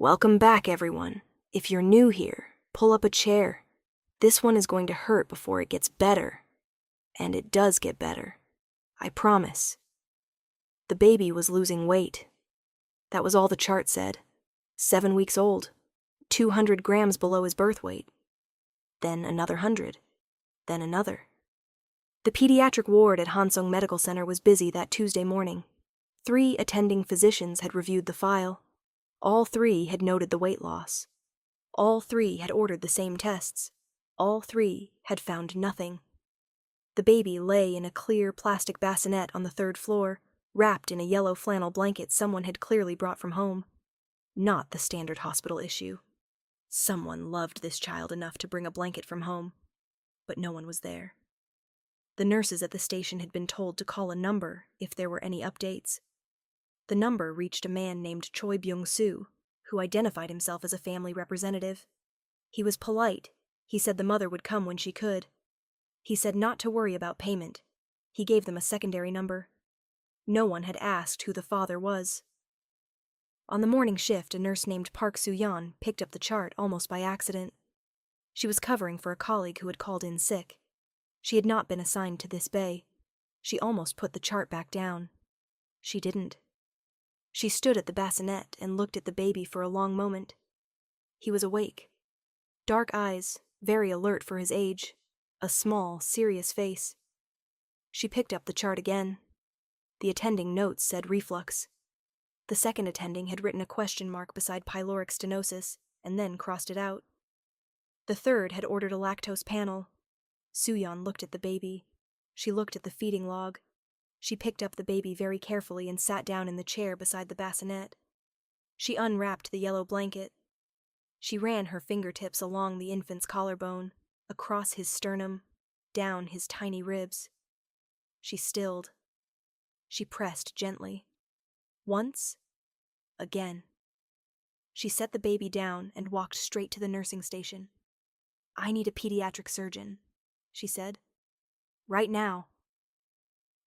Welcome back, everyone. If you're new here, pull up a chair. This one is going to hurt before it gets better. And it does get better. I promise. The baby was losing weight. That was all the chart said. 7 weeks old. 200 grams below his birth weight. Then another 100. Then another. The pediatric ward at Hansung Medical Center was busy that Tuesday morning. 3 attending physicians had reviewed the file. All 3 had noted the weight loss. All 3 had ordered the same tests. All 3 had found nothing. The baby lay in a clear plastic bassinet on the 3rd floor, wrapped in a yellow flannel blanket someone had clearly brought from home. Not the standard hospital issue. Someone loved this child enough to bring a blanket from home, but no one was there. The nurses at the station had been told to call a number if there were any updates. The number reached a man named Choi Byung-soo, who identified himself as a family representative. He was polite. He said the mother would come when she could. He said not to worry about payment. He gave them a secondary number. No one had asked who the father was. On the morning shift, a nurse named Park Soo-yeon picked up the chart almost by accident. She was covering for a colleague who had called in sick. She had not been assigned to this bay. She almost put the chart back down. She didn't. She stood at the bassinet and looked at the baby for a long moment. He was awake. Dark eyes, very alert for his age. A small, serious face. She picked up the chart again. The attending notes said reflux. The second attending had written a question mark beside pyloric stenosis and then crossed it out. The third had ordered a lactose panel. Soo-yeon looked at the baby. She looked at the feeding log. She picked up the baby very carefully and sat down in the chair beside the bassinet. She unwrapped the yellow blanket. She ran her fingertips along the infant's collarbone, across his sternum, down his tiny ribs. She stilled. She pressed gently. Once. Again. She set the baby down and walked straight to the nursing station. "I need a pediatric surgeon," she said. "Right now."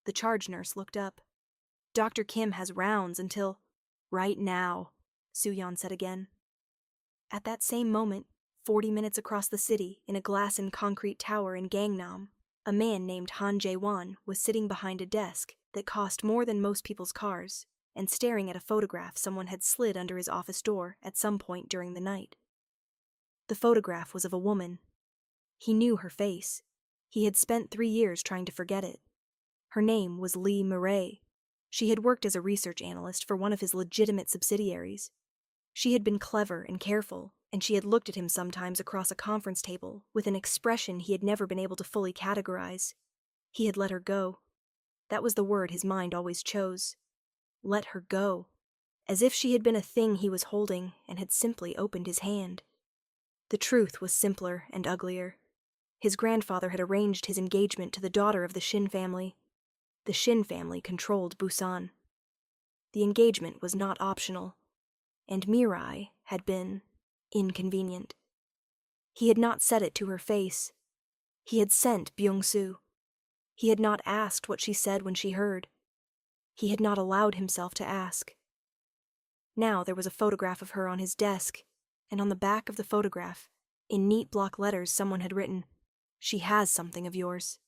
The charge nurse looked up. "Dr. Kim has rounds until—" "Right now," Soo-yeon said again. At that same moment, 40 minutes across the city, in a glass and concrete tower in Gangnam, a man named Han Jae-won was sitting behind a desk that cost more than most people's cars and staring at a photograph someone had slid under his office door at some point during the night. The photograph was of a woman. He knew her face. He had spent 3 years trying to forget it. Her name was Lee Murray. She had worked as a research analyst for one of his legitimate subsidiaries. She had been clever and careful, and she had looked at him sometimes across a conference table with an expression he had never been able to fully categorize. He had let her go. That was the word his mind always chose. Let her go. As if she had been a thing he was holding and had simply opened his hand. The truth was simpler and uglier. His grandfather had arranged his engagement to the daughter of the Shin family. The Shin family controlled Busan. The engagement was not optional, and Mirai had been inconvenient. He had not said it to her face. He had sent Byung-soo. He had not asked what she said when she heard. He had not allowed himself to ask. Now there was a photograph of her on his desk, and on the back of the photograph, in neat block letters, someone had written, "She has something of yours."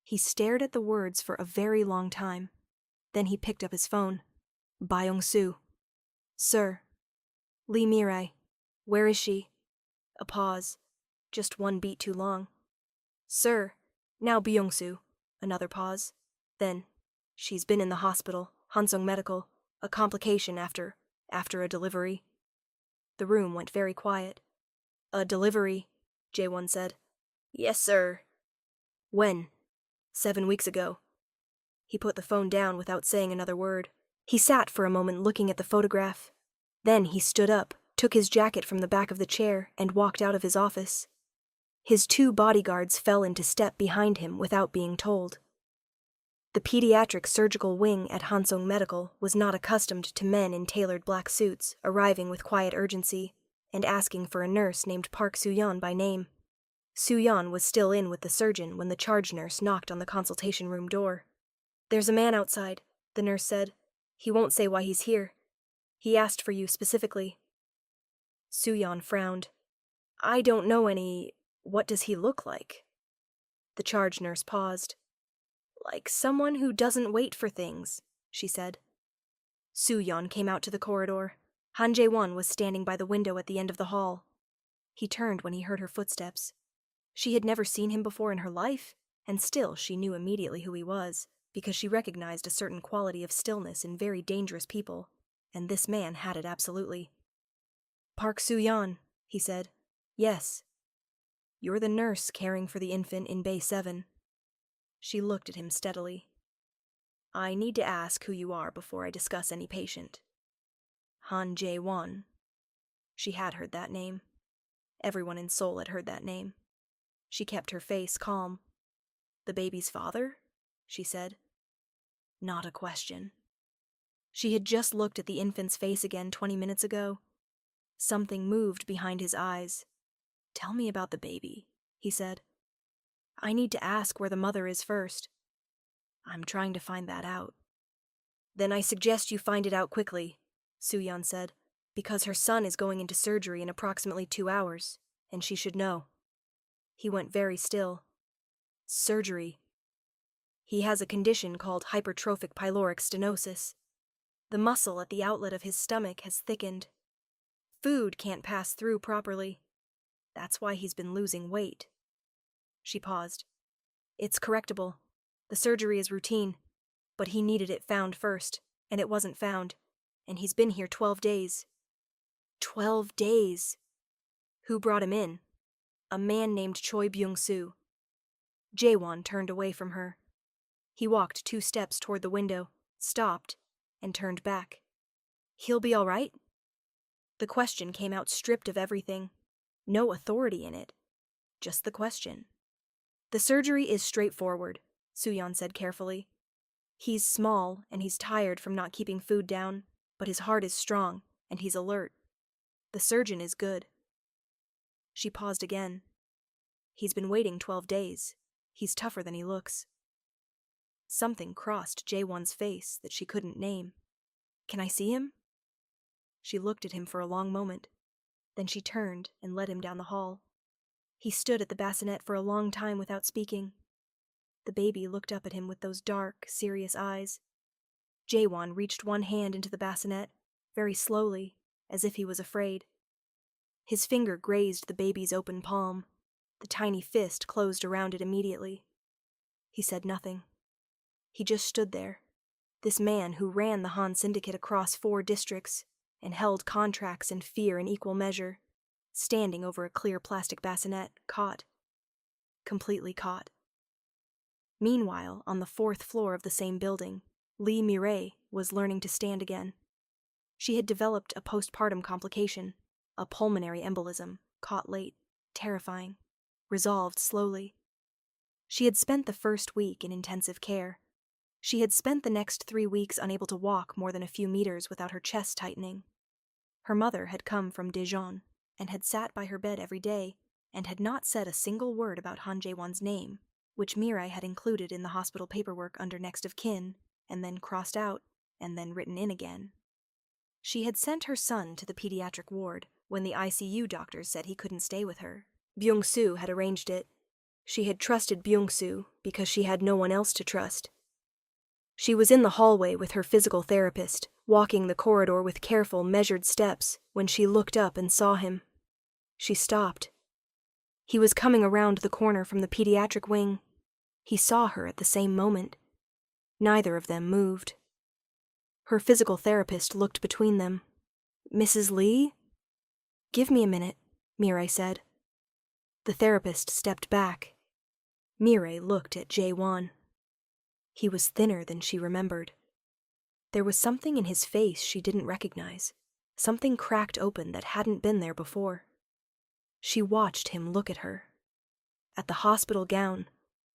He stared at the words for a very long time. Then he picked up his phone. Byung-soo. "Sir." "Lee Mirai. Where is she?" A pause. Just one beat too long. "Sir." "Now Byung-soo." Another pause. Then, "She's been in the hospital, Hansung Medical. A complication after a delivery." The room went very quiet. "A delivery," Jae-won said. "Yes, sir." "When?" 7 weeks ago." He put the phone down without saying another word. He sat for a moment looking at the photograph. Then he stood up, took his jacket from the back of the chair, and walked out of his office. His 2 bodyguards fell into step behind him without being told. The pediatric surgical wing at Hansung Medical was not accustomed to men in tailored black suits arriving with quiet urgency and asking for a nurse named Park Soo-yeon by name. Soo-yeon was still in with the surgeon when the charge nurse knocked on the consultation room door. "There's a man outside," the nurse said. "He won't say why he's here. He asked for you specifically." Suyan frowned. I don't know any. What does he look like? The charge nurse paused. Like someone who doesn't wait for things, she said. Suyan came out to the corridor. Han Jae-won was standing by the window at the end of the hall. He turned when he heard her footsteps. She had never seen him before in her life, and still she knew immediately who he was, because she recognized a certain quality of stillness in very dangerous people, and this man had it absolutely. Park Soo-yeon, he said. Yes. You're the nurse caring for the infant in Bay 7. She looked at him steadily. I need to ask who you are before I discuss any patient. Han Jae-won. She had heard that name. Everyone in Seoul had heard that name. She kept her face calm. The baby's father? She said. Not a question. She had just looked at the infant's face again 20 minutes ago. Something moved behind his eyes. Tell me about the baby, he said. I need to ask where the mother is first. I'm trying to find that out. Then I suggest you find it out quickly, Soo-yeon said, because her son is going into surgery in approximately 2 hours, and she should know. He went very still. Surgery. He has a condition called hypertrophic pyloric stenosis. The muscle at the outlet of his stomach has thickened. Food can't pass through properly. That's why he's been losing weight. She paused. It's correctable. The surgery is routine, but he needed it found first, and it wasn't found, and he's been here 12 days. 12 days! Who brought him in? A man named Choi Byung-soo. Jae-won turned away from her. He walked 2 steps toward the window, stopped, and turned back. He'll be all right? The question came out stripped of everything. No authority in it. Just the question. The surgery is straightforward, Soo-yeon said carefully. He's small, and he's tired from not keeping food down, but his heart is strong, and he's alert. The surgeon is good. She paused again. He's been waiting 12 days. He's tougher than he looks. Something crossed Jae-won's face that she couldn't name. Can I see him? She looked at him for a long moment. Then she turned and led him down the hall. He stood at the bassinet for a long time without speaking. The baby looked up at him with those dark, serious eyes. Jae-won reached one hand into the bassinet, very slowly, as if he was afraid. His finger grazed the baby's open palm. The tiny fist closed around it immediately. He said nothing. He just stood there, this man who ran the Han Syndicate across 4 districts and held contracts and fear in equal measure, standing over a clear plastic bassinet, caught. Completely caught. Meanwhile, on the 4th floor of the same building, Lee Mireille was learning to stand again. She had developed a postpartum complication, a pulmonary embolism, caught late, terrifying, resolved slowly. She had spent the first week in intensive care. She had spent the next 3 weeks unable to walk more than a few meters without her chest tightening. Her mother had come from Dijon and had sat by her bed every day and had not said a single word about Han Jae-won's name, which Mirai had included in the hospital paperwork under next of kin, and then crossed out, and then written in again. She had sent her son to the pediatric ward when the ICU doctors said he couldn't stay with her. Byung-soo had arranged it. She had trusted Byung-soo because she had no one else to trust. She was in the hallway with her physical therapist, walking the corridor with careful, measured steps, when she looked up and saw him. She stopped. He was coming around the corner from the pediatric wing. He saw her at the same moment. Neither of them moved. Her physical therapist looked between them. Mrs. Lee? Give me a minute, Mirai said. The therapist stepped back. Mirai looked at Jae-won. He was thinner than she remembered. There was something in his face she didn't recognize, something cracked open that hadn't been there before. She watched him look at her. At the hospital gown,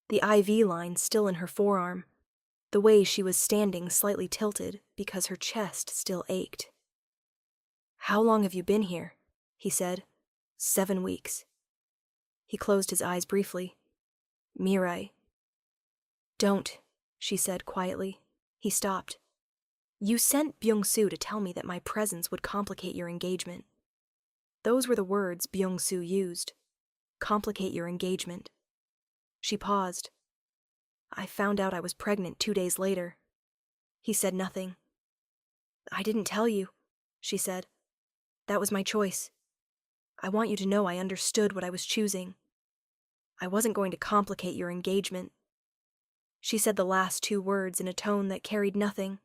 the IV line still in her forearm, the way she was standing slightly tilted because her chest still ached. How long have you been here? He said. 7 weeks. He closed his eyes briefly. Mirai. Don't, she said quietly. He stopped. You sent Byung-soo to tell me that my presence would complicate your engagement. Those were the words Byung-soo used. Complicate your engagement. She paused. I found out I was pregnant 2 days later. He said nothing. I didn't tell you, she said. That was my choice. I want you to know I understood what I was choosing. I wasn't going to complicate your engagement. She said the last 2 words in a tone that carried nothing,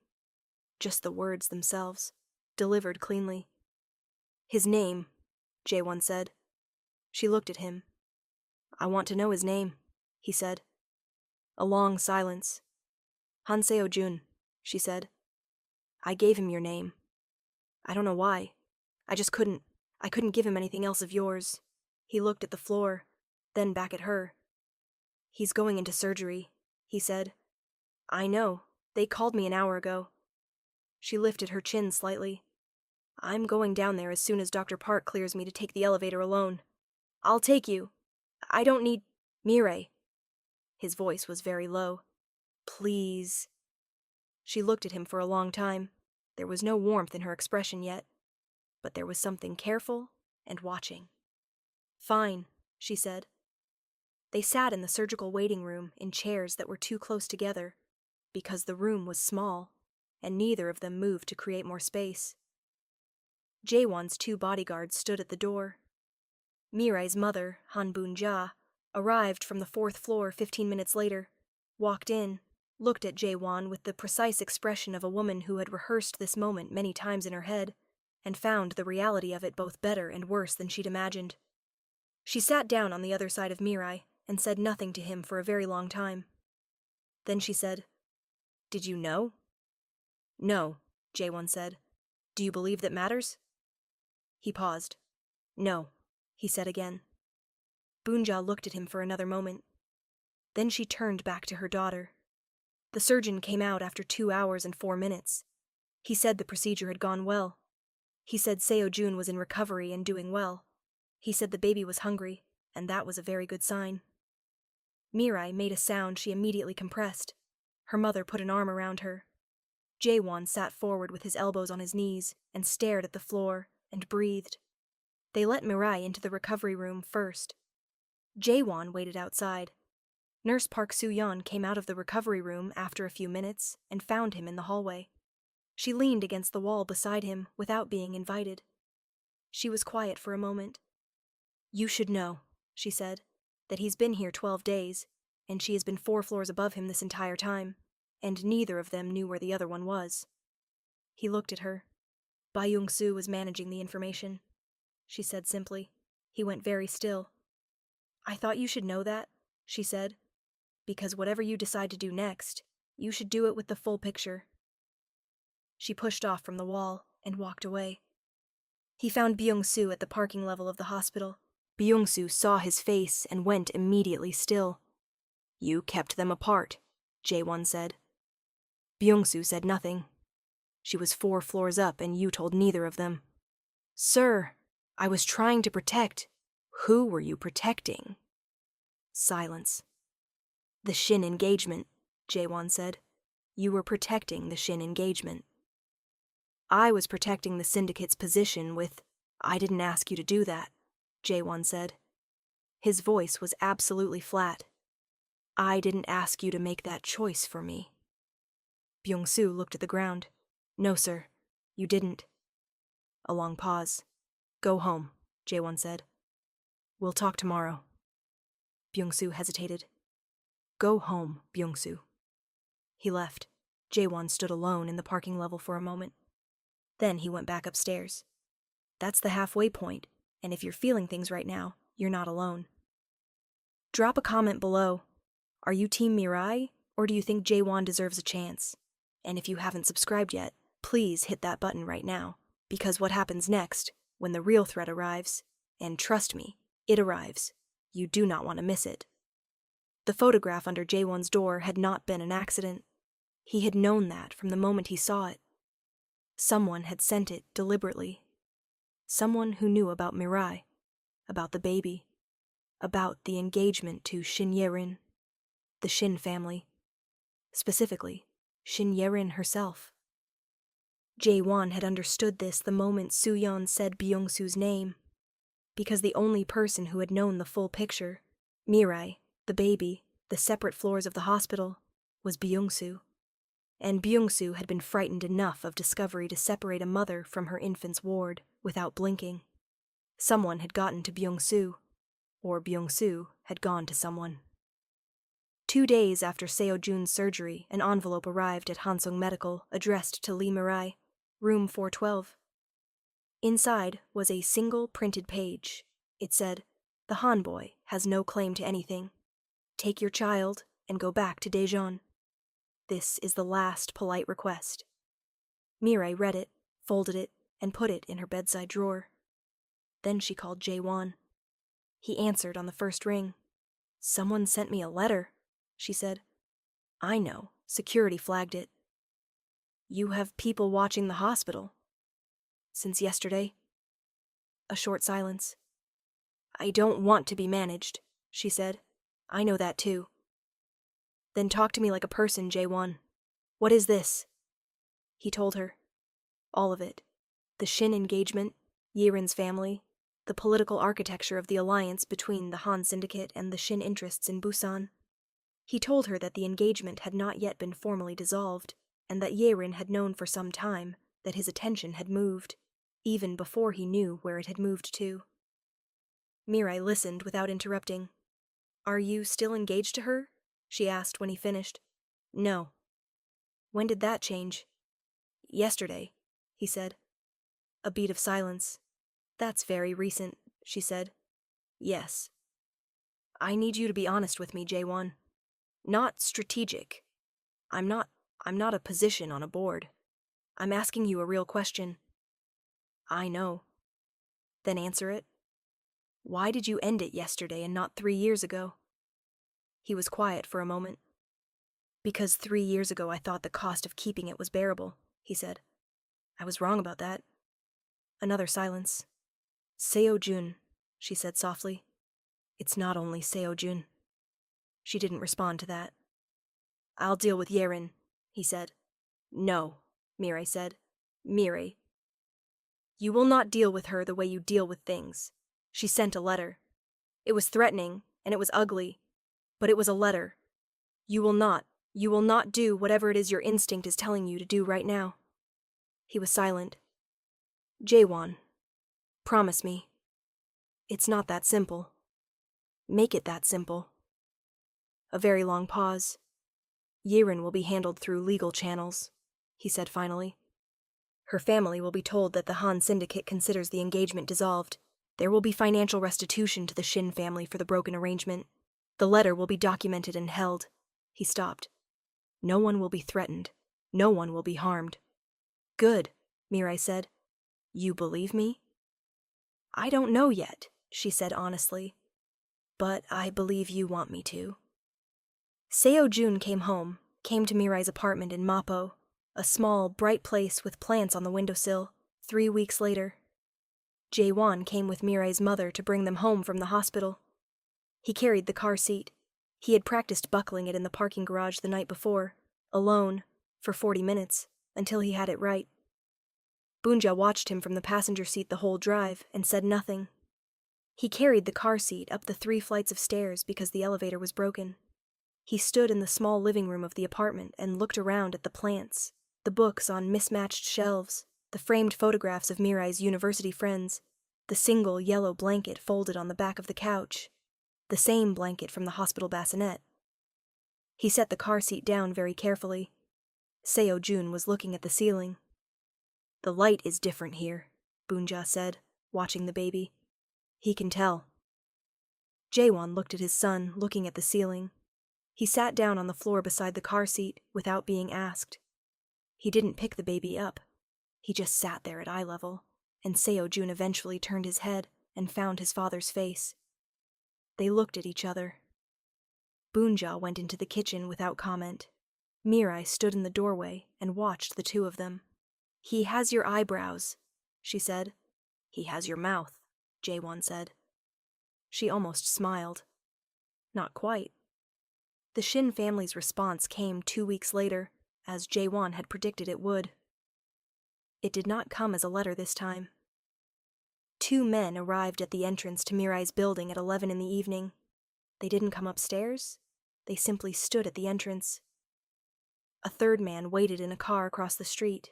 just the words themselves, delivered cleanly. His name, Jae-won said. She looked at him. I want to know his name, he said. A long silence. Han Seo-jun, she said. I gave him your name. I don't know why. I couldn't give him anything else of yours. He looked at the floor, then back at her. He's going into surgery, he said. I know. They called me an hour ago. She lifted her chin slightly. I'm going down there as soon as Dr. Park clears me to take the elevator alone. I'll take you. I don't need... Mirai. His voice was very low. Please. She looked at him for a long time. There was no warmth in her expression yet, but there was something careful and watching. Fine, she said. They sat in the surgical waiting room in chairs that were too close together, because the room was small, and neither of them moved to create more space. Jae-won's 2 bodyguards stood at the door. Mirai's mother, Han Boon-ja, arrived from the 4th floor 15 minutes later, walked in, looked at Jae-won with the precise expression of a woman who had rehearsed this moment many times in her head, and found the reality of it both better and worse than she'd imagined. She sat down on the other side of Mirai and said nothing to him for a very long time. Then she said, Did you know? No, Jae-won said. Do you believe that matters? He paused. No, he said again. Boon-ja looked at him for another moment. Then she turned back to her daughter. The surgeon came out after 2 hours and 4 minutes. He said the procedure had gone well. He said Seo-jun was in recovery and doing well. He said the baby was hungry, and that was a very good sign. Mirai made a sound she immediately compressed. Her mother put an arm around her. Jae-won sat forward with his elbows on his knees and stared at the floor and breathed. They let Mirai into the recovery room first. Jae-won waited outside. Nurse Park Soo-yeon came out of the recovery room after a few minutes and found him in the hallway. She leaned against the wall beside him without being invited. She was quiet for a moment. You should know, she said, that he's been here 12 days, and she has been 4 floors above him this entire time, and neither of them knew where the other one was. He looked at her. Byung-soo was managing the information, she said simply. He went very still. I thought you should know that, she said, because whatever you decide to do next, you should do it with the full picture. She pushed off from the wall and walked away. He found Byung-soo at the parking level of the hospital. Byung-soo saw his face and went immediately still. You kept them apart, Jae-won said. Byung-soo said nothing. She was 4 floors up and you told neither of them. Sir, I was trying to protect. Who were you protecting? Silence. The Shin engagement, Jae-won said. You were protecting the Shin engagement. I was protecting the syndicate's position with, I didn't ask you to do that, Jae-won said. His voice was absolutely flat. I didn't ask you to make that choice for me. Byung-soo looked at the ground. No, sir, you didn't. A long pause. Go home, Jae-won said. We'll talk tomorrow. Byung-soo hesitated. Go home, Byung-soo. He left. Jae-won stood alone in the parking level for a moment. Then he went back upstairs. That's the halfway point, and if you're feeling things right now, you're not alone. Drop a comment below. Are you Team Mirai, or do you think Jae-won deserves a chance? And if you haven't subscribed yet, please hit that button right now, because what happens next, when the real threat arrives, and trust me, it arrives, you do not want to miss it. The photograph under Jae-won's door had not been an accident. He had known that from the moment he saw it. Someone had sent it deliberately. Someone who knew about Mirai, about the baby, about the engagement to Shin Ye-rin, the Shin family, specifically Shin Ye-rin herself. Jae-won had understood this the moment Soo-yeon said Byung-soo's name, because the only person who had known the full picture, Mirai, the baby, the separate floors of the hospital, was Byung-soo. And Byung-soo had been frightened enough of discovery to separate a mother from her infant's ward without blinking. Someone had gotten to Byung-soo, or Byung-soo had gone to someone. 2 days after Seo-jun's surgery, an envelope arrived at Hansung Medical addressed to Lee Mirai, room 412. Inside was a single printed page. It said, "The Han boy has no claim to anything. Take your child and go back to Daejeon. This is the last polite request." Mirai read it, folded it, and put it in her bedside drawer. Then she called Jae-won. He answered on the first ring. "Someone sent me a letter," she said. "I know. Security flagged it." "You have people watching the hospital?" "Since yesterday." A short silence. "I don't want to be managed," she said. "I know that too." "Then talk to me like a person, Jae-won. What is this?" He told her. All of it. The Shin engagement, Yirin's family, the political architecture of the alliance between the Han Syndicate and the Shin interests in Busan. He told her that the engagement had not yet been formally dissolved, and that Yirin had known for some time that his attention had moved, even before he knew where it had moved to. Mirai listened without interrupting. "Are you still engaged to her?" she asked when he finished. "No." "When did that change?" "Yesterday," he said. A beat of silence. "That's very recent," she said. "Yes." "I need you to be honest with me, Jae-won. Not strategic. I'm not a position on a board. I'm asking you a real question." "I know." "Then answer it. Why did you end it yesterday and not 3 years ago?" He was quiet for a moment. "Because 3 years ago I thought the cost of keeping it was bearable," he said. "I was wrong about that." Another silence. "Seo-jun," she said softly. "It's not only Seo-jun." She didn't respond to that. "I'll deal with Yirin," he said. "No," Mirai said. "Mirai. You will not deal with her the way you deal with things. She sent a letter. It was threatening, and it was ugly, but it was a letter. You will not do whatever it is your instinct is telling you to do right now." He was silent. "Jae-won, promise me. It's not that simple. Make it that simple." A very long pause. "Yirin will be handled through legal channels," he said finally. "Her family will be told that the Han Syndicate considers the engagement dissolved. There will be financial restitution to the Shin family for the broken arrangement. The letter will be documented and held." He stopped. "No one will be threatened. No one will be harmed." "Good," Mirai said. "You believe me?" "I don't know yet," she said honestly. "But I believe you want me to." Seo-jun came to Mirai's apartment in Mappo, a small, bright place with plants on the windowsill, 3 weeks later. Jae-won came with Mirai's mother to bring them home from the hospital. He carried the car seat. He had practiced buckling it in the parking garage the night before, alone, for 40 minutes, until he had it right. Bunja watched him from the passenger seat the whole drive and said nothing. He carried the car seat up the 3 flights of stairs because the elevator was broken. He stood in the small living room of the apartment and looked around at the plants, the books on mismatched shelves, the framed photographs of Mirai's university friends, the single yellow blanket folded on the back of the couch, the same blanket from the hospital bassinet. He set the car seat down very carefully. Seo-jun was looking at the ceiling. "The light is different here," Bunja said, watching the baby. "He can tell." Jae-won looked at his son, looking at the ceiling. He sat down on the floor beside the car seat without being asked. He didn't pick the baby up. He just sat there at eye level, and Seo-jun eventually turned his head and found his father's face. They looked at each other. Bunja went into the kitchen without comment. Mirai stood in the doorway and watched the two of them. "He has your eyebrows," she said. "He has your mouth," Jae-won said. She almost smiled. Not quite. The Shin family's response came 2 weeks later, as Jae-won had predicted it would. It did not come as a letter this time. 2 men arrived at the entrance to Mirai's building at 11 in the evening. They didn't come upstairs. They simply stood at the entrance. A 3rd man waited in a car across the street.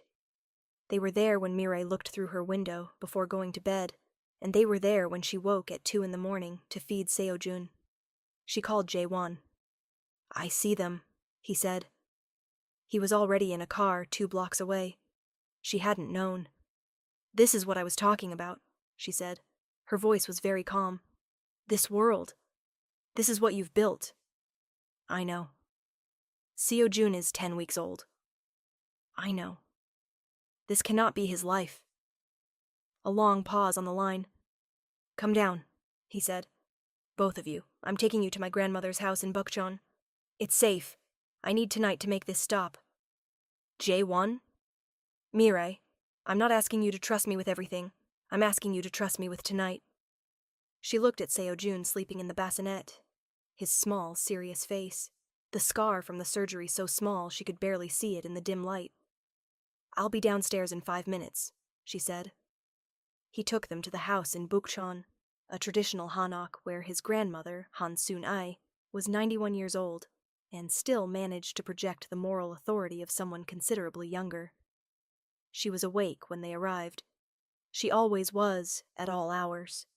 They were there when Mirai looked through her window before going to bed, and they were there when she woke at 2 in the morning to feed Seojun. She called Jae-won. "I see them," he said. He was already in a car 2 blocks away. She hadn't known. "This is what I was talking about," she said. Her voice was very calm. "This world. This is what you've built." "I know." "Seojun is 10 weeks old." "I know." "This cannot be his life." A long pause on the line. "Come down," he said. "Both of you. I'm taking you to my grandmother's house in Bukchon. It's safe. I need tonight to make this stop." "Jae-won?" "Mirai, I'm not asking you to trust me with everything. I'm asking you to trust me with tonight." She looked at Seojun sleeping in the bassinet. His small, serious face. The scar from the surgery so small she could barely see it in the dim light. "I'll be downstairs in 5 minutes," she said. He took them to the house in Bukchon, a traditional hanok where his grandmother, Han Sun-ai, was 91 years old and still managed to project the moral authority of someone considerably younger. She was awake when they arrived. She always was, at all hours.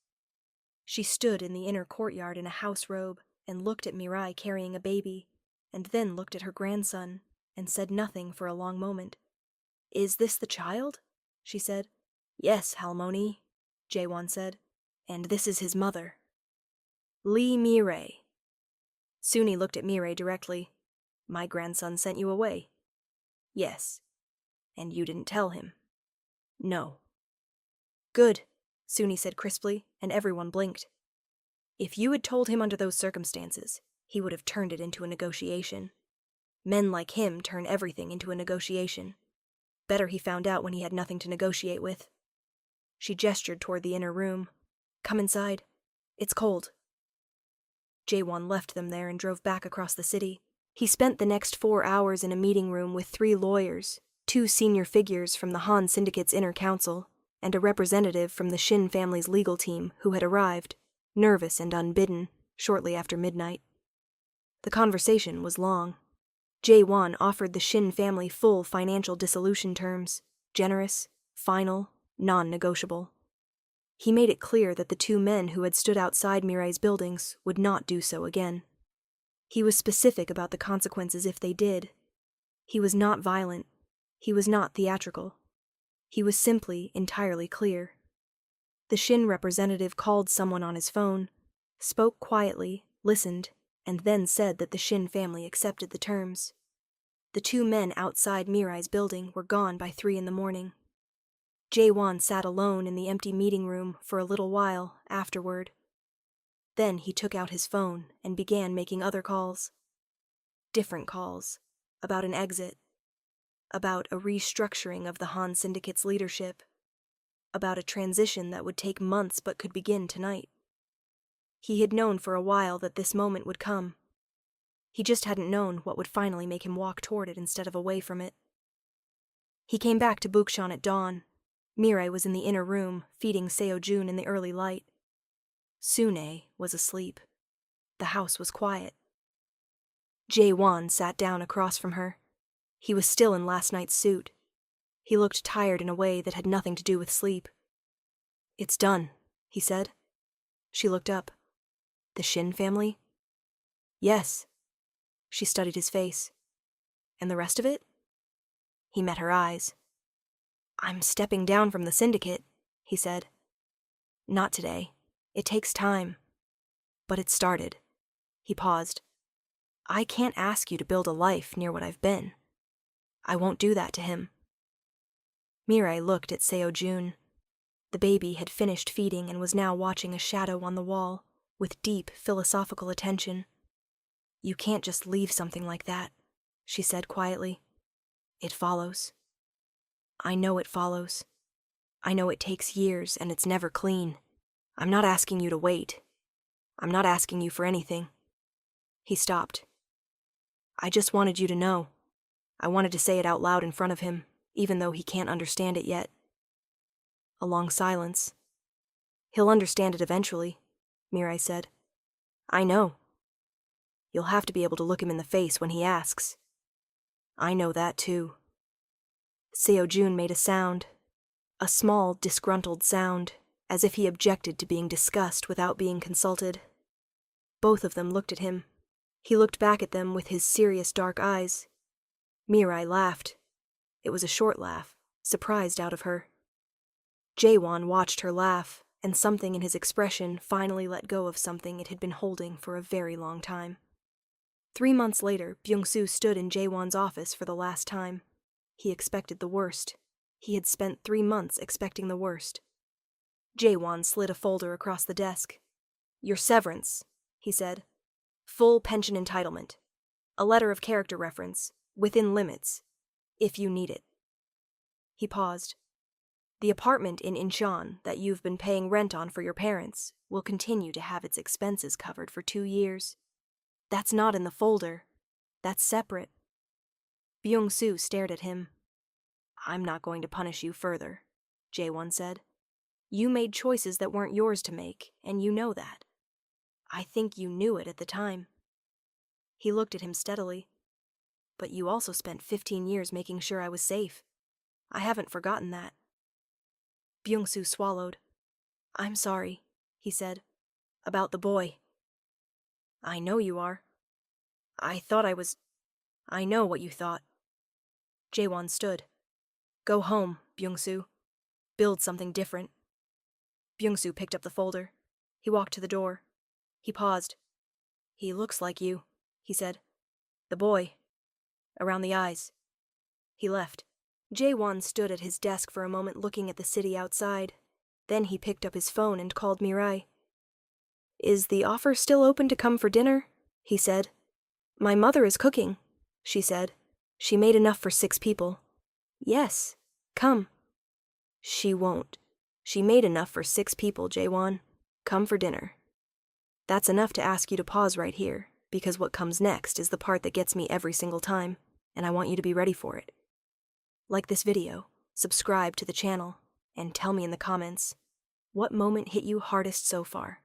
She stood in the inner courtyard in a house robe and looked at Mirai carrying a baby, and then looked at her grandson and said nothing for a long moment. "Is this the child?" she said. "Yes, Halmoni," Jae-won said. "And this is his mother." "Lee Mirai." Suni looked at Mirai directly. "My grandson sent you away." "Yes." "And you didn't tell him?" "No." "Good," Suni said crisply, and everyone blinked. "If you had told him under those circumstances, he would have turned it into a negotiation. Men like him turn everything into a negotiation. Better he found out when he had nothing to negotiate with." She gestured toward the inner room. "Come inside. It's cold." Jae-won left them there and drove back across the city. He spent the next 4 hours in a meeting room with 3 lawyers, 2 senior figures from the Han Syndicate's inner council, and a representative from the Shin family's legal team who had arrived, nervous and unbidden, shortly after midnight. The conversation was long. Jae-won offered the Shin family full financial dissolution terms, generous, final, non-negotiable. He made it clear that the 2 men who had stood outside Mirai's buildings would not do so again. He was specific about the consequences if they did. He was not violent. He was not theatrical. He was simply entirely clear. The Shin representative called someone on his phone, spoke quietly, listened, and then said that the Shin family accepted the terms. The 2 men outside Mirai's building were gone by 3 in the morning. Jae-won sat alone in the empty meeting room for a little while afterward. Then he took out his phone and began making other calls. Different calls, about an exit, about a restructuring of the Han Syndicate's leadership, about a transition that would take months but could begin tonight. He had known for a while that this moment would come. He just hadn't known what would finally make him walk toward it instead of away from it. He came back to Bukchon at dawn. Mirai was in the inner room, feeding Seojun in the early light. Sune was asleep. The house was quiet. Jae-won sat down across from her. He was still in last night's suit. He looked tired in a way that had nothing to do with sleep. "It's done," he said. She looked up. "The Shin family?" "Yes." She studied his face. "And the rest of it?" He met her eyes. "I'm stepping down from the syndicate," he said. "Not today. It takes time. But it started." He paused. "I can't ask you to build a life near what I've been. I won't do that to him." Mirai looked at Seojun. The baby had finished feeding and was now watching a shadow on the wall, with deep philosophical attention. "You can't just leave something like that," she said quietly. "It follows. I know it follows. I know it takes years and it's never clean. I'm not asking you to wait. I'm not asking you for anything." He stopped. "I just wanted you to know. I wanted to say it out loud in front of him, even though he can't understand it yet." A long silence. He'll understand it eventually, Mirai said. I know. You'll have to be able to look him in the face when he asks. I know that too. Seo-jun made a sound, a small, disgruntled sound, as if he objected to being discussed without being consulted. Both of them looked at him. He looked back at them with his serious dark eyes. Mirai laughed. It was a short laugh, surprised out of her. Jaewon watched her laugh, and something in his expression finally let go of something it had been holding for a very long time. 3 months later, Byung-soo stood in Jaewon's office for the last time. He expected the worst. He had spent 3 months expecting the worst. Jaewon slid a folder across the desk. Your severance, he said. Full pension entitlement. A letter of character reference, within limits, if you need it. He paused. The apartment in Incheon that you've been paying rent on for your parents will continue to have its expenses covered for 2 years. That's not in the folder. That's separate. Byung-soo stared at him. I'm not going to punish you further, Jaewon said. You made choices that weren't yours to make, and you know that. I think you knew it at the time. He looked at him steadily. But you also spent 15 years making sure I was safe. I haven't forgotten that. Byung-soo swallowed. I'm sorry, he said. About the boy. I know you are. I know what you thought. Jaewon stood. Go home, Byung-soo. Build something different. Byung-soo picked up the folder. He walked to the door. He paused. He looks like you, he said. The boy. Around the eyes. He left. Jaewon stood at his desk for a moment looking at the city outside. Then he picked up his phone and called Mirai. Is the offer still open to come for dinner? He said. My mother is cooking, she said. She made enough for 6 people. Yes, come. She won't. She made enough for 6 people, Jaewon. Come for dinner. That's enough to ask you to pause right here, because what comes next is the part that gets me every single time, and I want you to be ready for it. Like this video, subscribe to the channel, and tell me in the comments, what moment hit you hardest so far?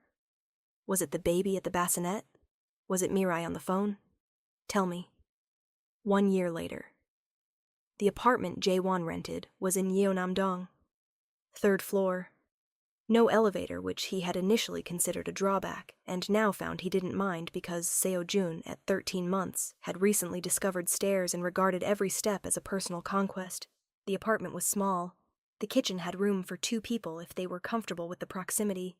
Was it the baby at the bassinet? Was it Mirai on the phone? Tell me. 1 year later. The apartment Jaewon rented was in Yeonam-dong, 3rd floor. No elevator, which he had initially considered a drawback, and now found he didn't mind because Seo-jun, at 13 months, had recently discovered stairs and regarded every step as a personal conquest. The apartment was small. The kitchen had room for 2 people if they were comfortable with the proximity.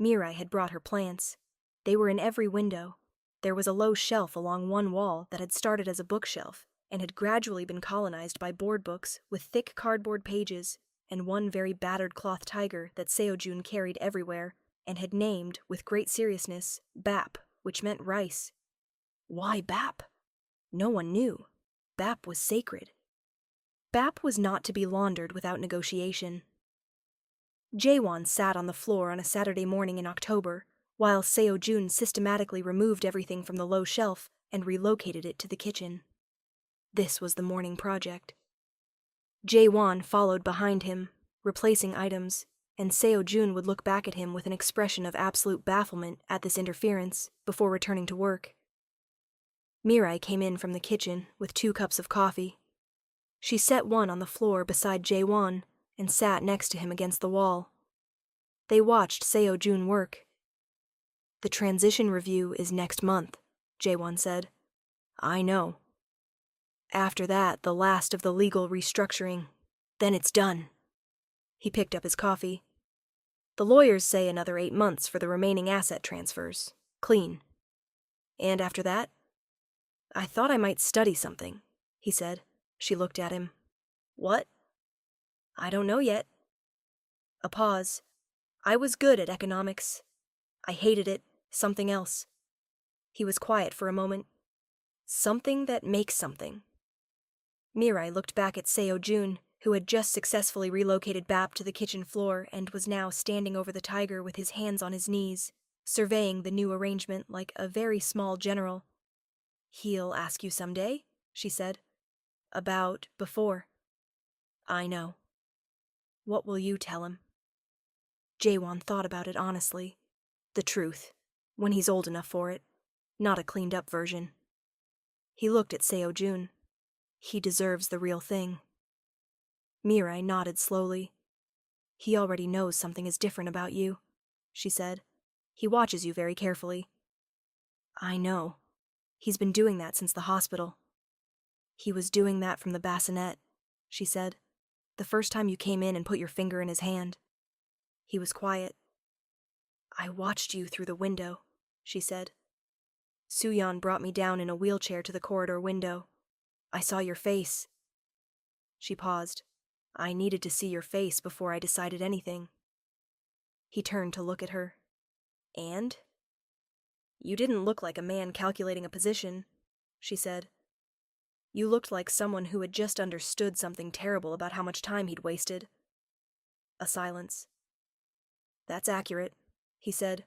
Mirai had brought her plants. They were in every window. There was a low shelf along one wall that had started as a bookshelf and had gradually been colonized by board books with thick cardboard pages, and one very battered cloth tiger that Seo-jun carried everywhere and had named, with great seriousness, Bap, which meant rice. Why Bap? No one knew. Bap was sacred. Bap was not to be laundered without negotiation. Jaewon sat on the floor on a Saturday morning in October, while Seo-jun systematically removed everything from the low shelf and relocated it to the kitchen. This was the morning project. Jaewon followed behind him, replacing items, and Seo-jun would look back at him with an expression of absolute bafflement at this interference before returning to work. Mirai came in from the kitchen with 2 cups of coffee. She set one on the floor beside Jaewon and sat next to him against the wall. They watched Seo-jun work. The transition review is next month, Jaewon said. I know. After that, the last of the legal restructuring. Then it's done. He picked up his coffee. The lawyers say another 8 months for the remaining asset transfers. Clean. And after that? I thought I might study something, he said. She looked at him. What? I don't know yet. A pause. I was good at economics. I hated it. Something else. He was quiet for a moment. Something that makes something. Mirai looked back at Seo-jun, who had just successfully relocated Bap to the kitchen floor and was now standing over the tiger with his hands on his knees, surveying the new arrangement like a very small general. He'll ask you someday, she said. About before. I know. What will you tell him? Jaewon thought about it honestly. The truth, when he's old enough for it, not a cleaned-up version. He looked at Seo-jun. He deserves the real thing. Mirai nodded slowly. He already knows something is different about you, she said. He watches you very carefully. I know. He's been doing that since the hospital. He was doing that from the bassinet, she said. The first time you came in and put your finger in his hand. He was quiet. I watched you through the window, she said. Soo-yeon brought me down in a wheelchair to the corridor window. I saw your face. She paused. I needed to see your face before I decided anything. He turned to look at her. And? You didn't look like a man calculating a position, she said. You looked like someone who had just understood something terrible about how much time he'd wasted. A silence. That's accurate, he said.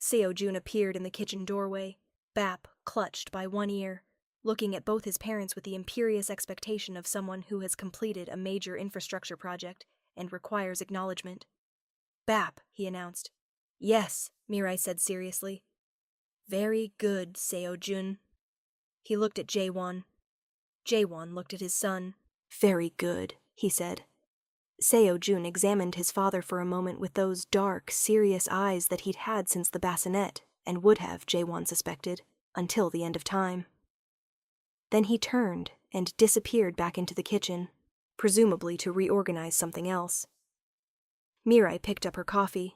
Seo-jun appeared in the kitchen doorway, Bap clutched by one ear, looking at both his parents with the imperious expectation of someone who has completed a major infrastructure project and requires acknowledgement. Bap, he announced. Yes, Mirai said seriously. Very good, Seo-jun. He looked at Jaewon. Jaewon looked at his son. Very good, he said. Seo-jun examined his father for a moment with those dark, serious eyes that he'd had since the bassinet, and would have, Jaewon suspected, until the end of time. Then he turned and disappeared back into the kitchen, presumably to reorganize something else. Mirai picked up her coffee.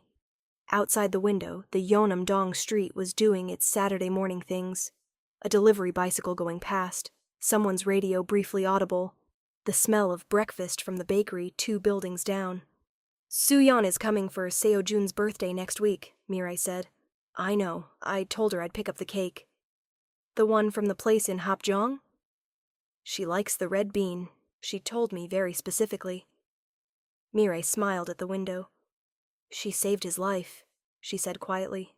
Outside the window, the Yeonam-dong street was doing its Saturday morning things. A delivery bicycle going past, someone's radio briefly audible, the smell of breakfast from the bakery 2 buildings down. Soo-yeon is coming for Seo-jun's birthday next week, Mirai said. I know, I told her I'd pick up the cake. The one from the place in Hapjeong? She likes the red bean, she told me very specifically. Mirai smiled at the window. She saved his life, she said quietly.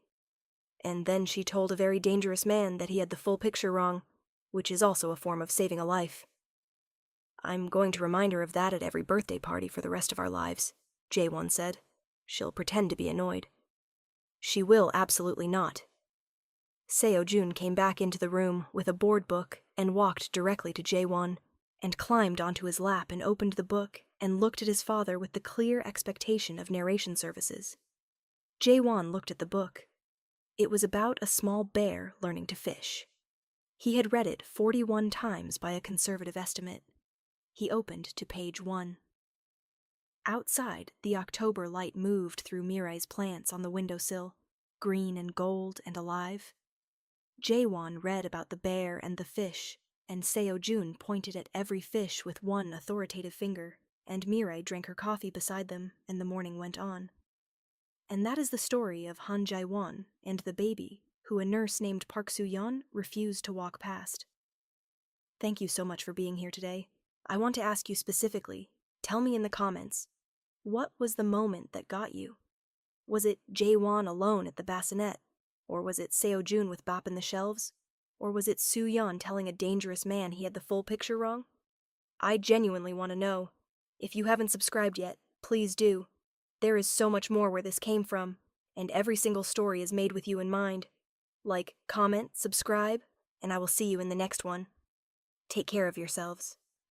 And then she told a very dangerous man that he had the full picture wrong, which is also a form of saving a life. I'm going to remind her of that at every birthday party for the rest of our lives, Jaewon said. She'll pretend to be annoyed. She will absolutely not. Seo-jun came back into the room with a board book and walked directly to Jaewon, and climbed onto his lap and opened the book and looked at his father with the clear expectation of narration services. Jaewon looked at the book. It was about a small bear learning to fish. He had read it 41 times by a conservative estimate. He opened to page 1. Outside, the October light moved through Mirai's plants on the windowsill, green and gold and alive. Jaewon read about the bear and the fish, and Seo-jun pointed at every fish with one authoritative finger, and Mirai drank her coffee beside them, and the morning went on. And that is the story of Han Jae-won and the baby, who a nurse named Park Soo-yeon refused to walk past. Thank you so much for being here today. I want to ask you specifically, tell me in the comments, what was the moment that got you? Was it Jaewon alone at the bassinet? Or was it Seo-jun with Bap in the shelves? Or was it Soo-yeon telling a dangerous man he had the full picture wrong? I genuinely want to know. If you haven't subscribed yet, please do. There is so much more where this came from, and every single story is made with you in mind. Like, comment, subscribe, and I will see you in the next one. Take care of yourselves.